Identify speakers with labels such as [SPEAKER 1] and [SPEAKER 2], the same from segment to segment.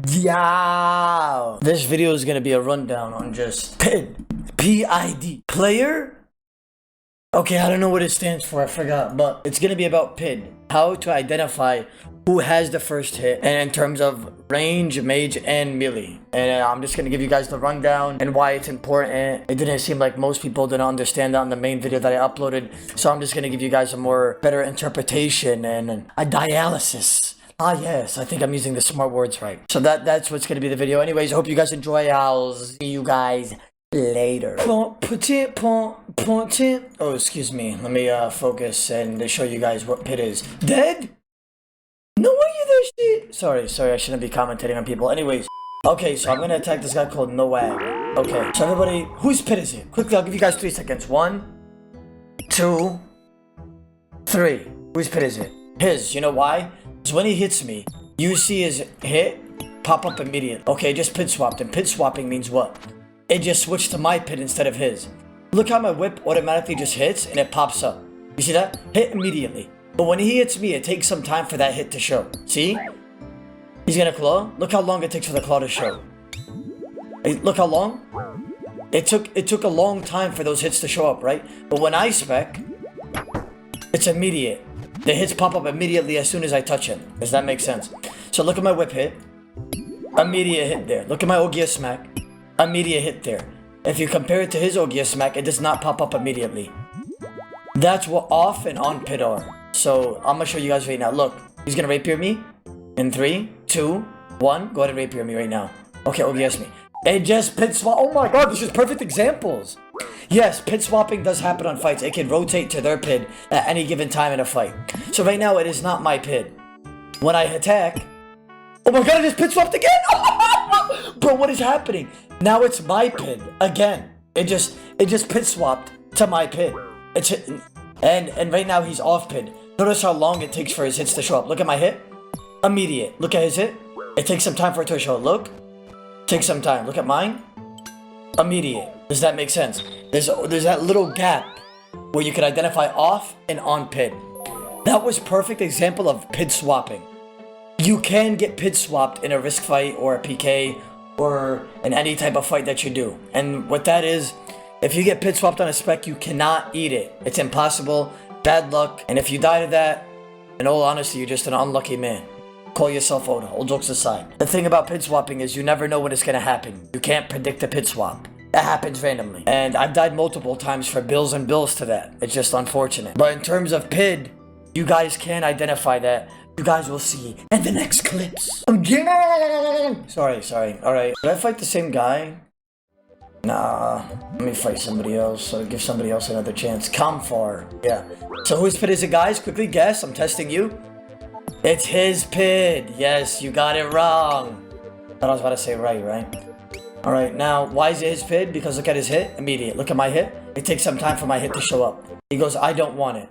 [SPEAKER 1] Yeah. This video is gonna be a rundown on just PID. P-I-D. Player? Okay, I don't know what it stands for, I forgot, but it's gonna be about PID. How to identify who has the first hit, and in terms of range, mage, and melee. And I'm just gonna give you guys the rundown and why it's important. It didn't seem like most people didn't understand that on the main video that I uploaded, so I'm just gonna give you guys a more better interpretation and a dialysis. Ah yes, I think I'm using the smart words right. So that's what's gonna be the video. Anyways, I hope you guys enjoy. I'll see you guys later. Oh, excuse me. Let me focus and show you guys what PID is. Dead? No way you there, shit. Sorry, I shouldn't be commentating on people. Anyways, okay, so I'm gonna attack this guy called Noab. Okay, so everybody, whose PID is it? Quickly, I'll give you guys 3 seconds. 1, 2, 3. Whose PID is it? His. You know why? Because when he hits me, you see his hit pop up immediately. Okay, just PID swapped, and PID swapping means what? It just switched to my PID instead of his. Look how my whip automatically just hits and it pops up. You see that? Hit immediately. But when he hits me, it takes some time for that hit to show. See? He's gonna claw. Look how long it takes for the claw to show. Look how long? It took a long time for those hits to show up, right? But when I spec, it's immediate. The hits pop up immediately as soon as I touch him. Does that make sense? So look at my whip hit. Immediate hit there. Look at my Ogia smack. Immediate hit there. If you compare it to his Ogia smack, it does not pop up immediately. That's what off and on PID are. So I'm gonna show you guys right now. Look, he's gonna rapier me in 3, 2, 1. Go ahead and rapier me right now. Okay, Ogia me. It just PID swap. Oh my god, this is perfect examples. Yes, PID swapping does happen on fights. It can rotate to their PID at any given time in a fight. So right now, it is not my PID. When I attack, oh my god, it just PID swapped again! Bro, what is happening? Now it's my PID again. It just PID swapped to my PID. And right now he's off PID. Notice how long it takes for his hits to show up. Look at my hit. Immediate. Look at his hit. It takes some time for it to show. Look. Takes some time. Look at mine. Immediate. Does that make sense? There's that little gap where you can identify off and on PID. That was perfect example of PID swapping. You can get PID swapped in a risk fight or a PK or in any type of fight that you do. And what that is, if you get PID swapped on a spec, you cannot eat it. It's impossible. Bad luck. And if you die to that, in all honesty, you're just an unlucky man. Call yourself Oda. All jokes aside. The thing about PID swapping is you never know when it's going to happen. You can't predict a PID swap. It happens randomly. And I've died multiple times for bills and bills to that. It's just unfortunate. But in terms of PID, you guys can identify that. You guys will see in the next clips. Sorry. Alright. Did I fight the same guy? Nah. Let me fight somebody else. So give somebody else another chance. Comfar. Yeah. So whose PID is it, guys? Quickly guess. I'm testing you. It's his PID. Yes, you got it wrong. Thought I was about to say right? Alright, now, why is it his PID? Because look at his hit. Immediate. Look at my hit. It takes some time for my hit to show up. He goes, I don't want it.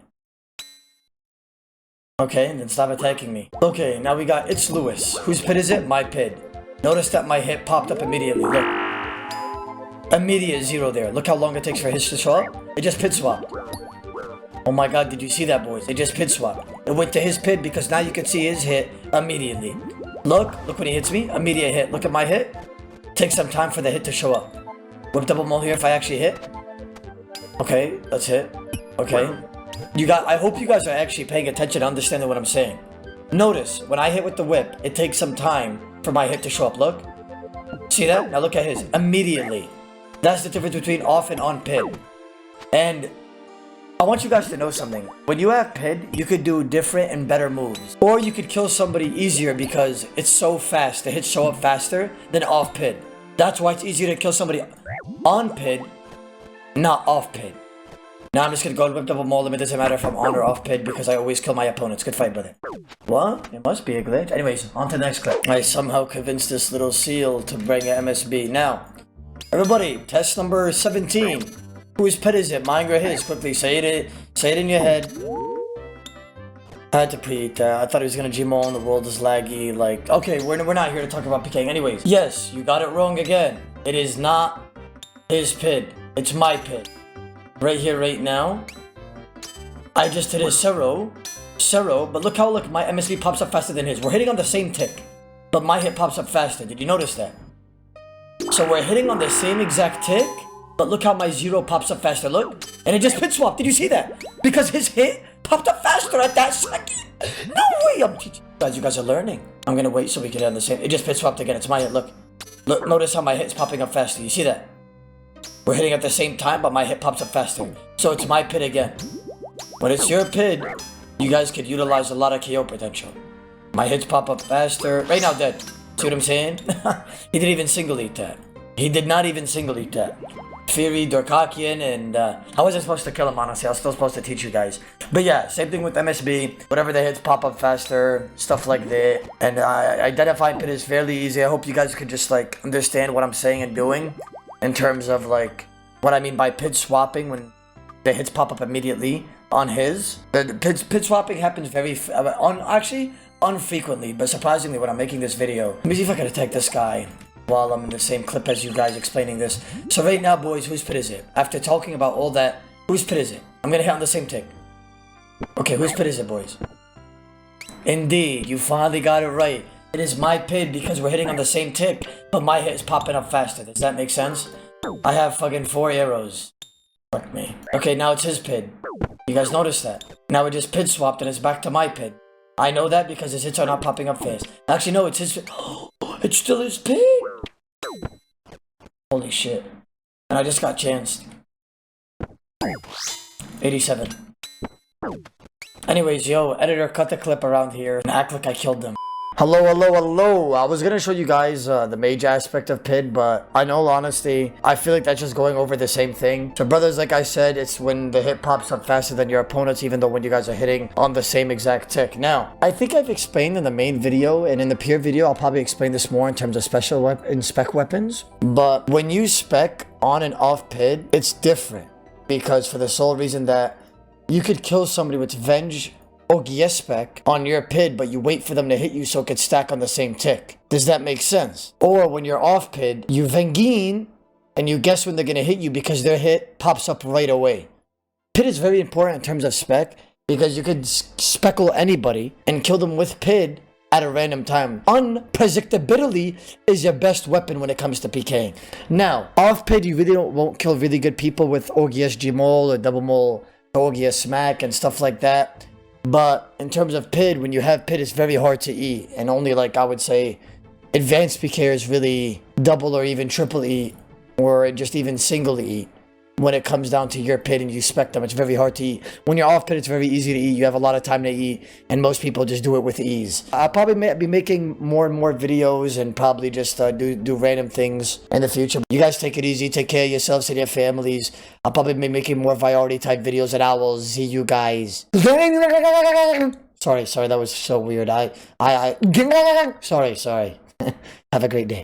[SPEAKER 1] Okay, then stop attacking me. Okay, now we got It's Lewis. Whose PID is it? My PID. Notice that my hit popped up immediately. Look. Immediate 0 there. Look how long it takes for his to show up. It just PID swapped. Oh my god, did you see that, boys? It just PID swapped. It went to his PID because now you can see his hit immediately. Look when he hits me. Immediate hit. Look at my hit. Takes some time for the hit to show up. Whip double mull here if I actually hit. Okay, let's hit. Okay. I hope you guys are actually paying attention to understanding what I'm saying. Notice, when I hit with the whip, it takes some time for my hit to show up. Look. See that? Now look at his. Immediately. That's the difference between off and on PID. And I want you guys to know something. When you have PID, you could do different and better moves. Or you could kill somebody easier because it's so fast. The hits show up faster than off PID. That's why it's easier to kill somebody on PID, not off PID. Now I'm just gonna go and whip double maul them. It doesn't matter if I'm on or off PID because I always kill my opponents. Good fight, brother. What? It must be a glitch. Anyways, on to the next clip. I somehow convinced this little seal to bring an MSB. Now, everybody, test number 17. Whose PID is it? Mine or his? Quickly, say it in your head. I had to pre-eat that. I thought he was gonna Gmaul and the world is laggy. Like, okay, we're not here to talk about Pking. Anyways, yes, you got it wrong again. It is not his PID. It's my PID. Right here, right now. I just hit his Sero, but look how my MSV pops up faster than his. We're hitting on the same tick. but my hit pops up faster. Did you notice that? So we're hitting on the same exact tick, but look how my 0 pops up faster. Look, and it just pit swap. Did you see that? Because his hit popped up faster at that second. No way. I'm teaching you guys are learning. I'm gonna wait so we can hit on the same. It just pit swapped again. It's my hit. Look, notice how my hit's popping up faster. You see that? We're hitting at the same time, but my hit pops up faster. So it's my pit again. When it's your pit, you guys could utilize a lot of KO potential. My hits pop up faster. Right now, dead. See what I'm saying? He didn't even single eat that. He did not even single eat that. Fury, Dorkakian, and I wasn't supposed to kill him, honestly. I was still supposed to teach you guys. But yeah, same thing with MSB. Whatever the hits pop up faster, stuff like that. And identifying pit is fairly easy. I hope you guys could just like understand what I'm saying and doing in terms of like what I mean by pit swapping when the hits pop up immediately on his. The pit swapping happens actually unfrequently, but surprisingly when I'm making this video. Let me see if I can attack this guy while I'm in the same clip as you guys explaining this. So right now, boys, whose pit is it? After talking about all that, whose pit is it? I'm gonna hit on the same tick. Okay, whose pit is it, boys? Indeed, you finally got it right. It is my pit because we're hitting on the same tick, but my hit is popping up faster. Does that make sense? I have fucking 4 arrows. Fuck me. Okay, now it's his pit. You guys notice that? Now it just pit swapped and it's back to my pit. I know that because his hits are not popping up fast. Actually, no, it's his pit. It's still his pit. Holy shit. And I just got chanced. 87. Anyways, yo, editor, cut the clip around here and act like I killed them. Hello. I was gonna show you guys the mage aspect of PID, but in all honesty, I feel like that's just going over the same thing. So brothers, like I said, it's when the hit pops up faster than your opponents, even though when you guys are hitting on the same exact tick. Now, I think I've explained in the main video, and in the peer video, I'll probably explain this more in terms of spec weapons. But when you spec on and off PID, it's different. Because for the sole reason that you could kill somebody with Venge OGS spec on your PID, but you wait for them to hit you so it could stack on the same tick. Does that make sense? Or when you're off PID, you Vengine and you guess when they're gonna hit you because their hit pops up right away. PID is very important in terms of spec because you could speckle anybody and kill them with PID at a random time. Unpredictability is your best weapon when it comes to PKing. Now, off PID, you really won't kill really good people with OGS Gmol or double mole OGS smack and stuff like that. But in terms of PID, when you have PID, it's very hard to eat. And only, like, I would say, advanced PKers really double or even triple eat, or just even single eat. When it comes down to your PID and you spec them, it's very hard to eat. When you're off PID, it's very easy to eat. You have a lot of time to eat, and most people just do it with ease. I'll probably be making more and more videos and probably just do random things in the future. You guys take it easy. Take care of yourselves and your families. I'll probably be making more variety type videos, and I will see you guys. Sorry, that was so weird. Sorry. Have a great day.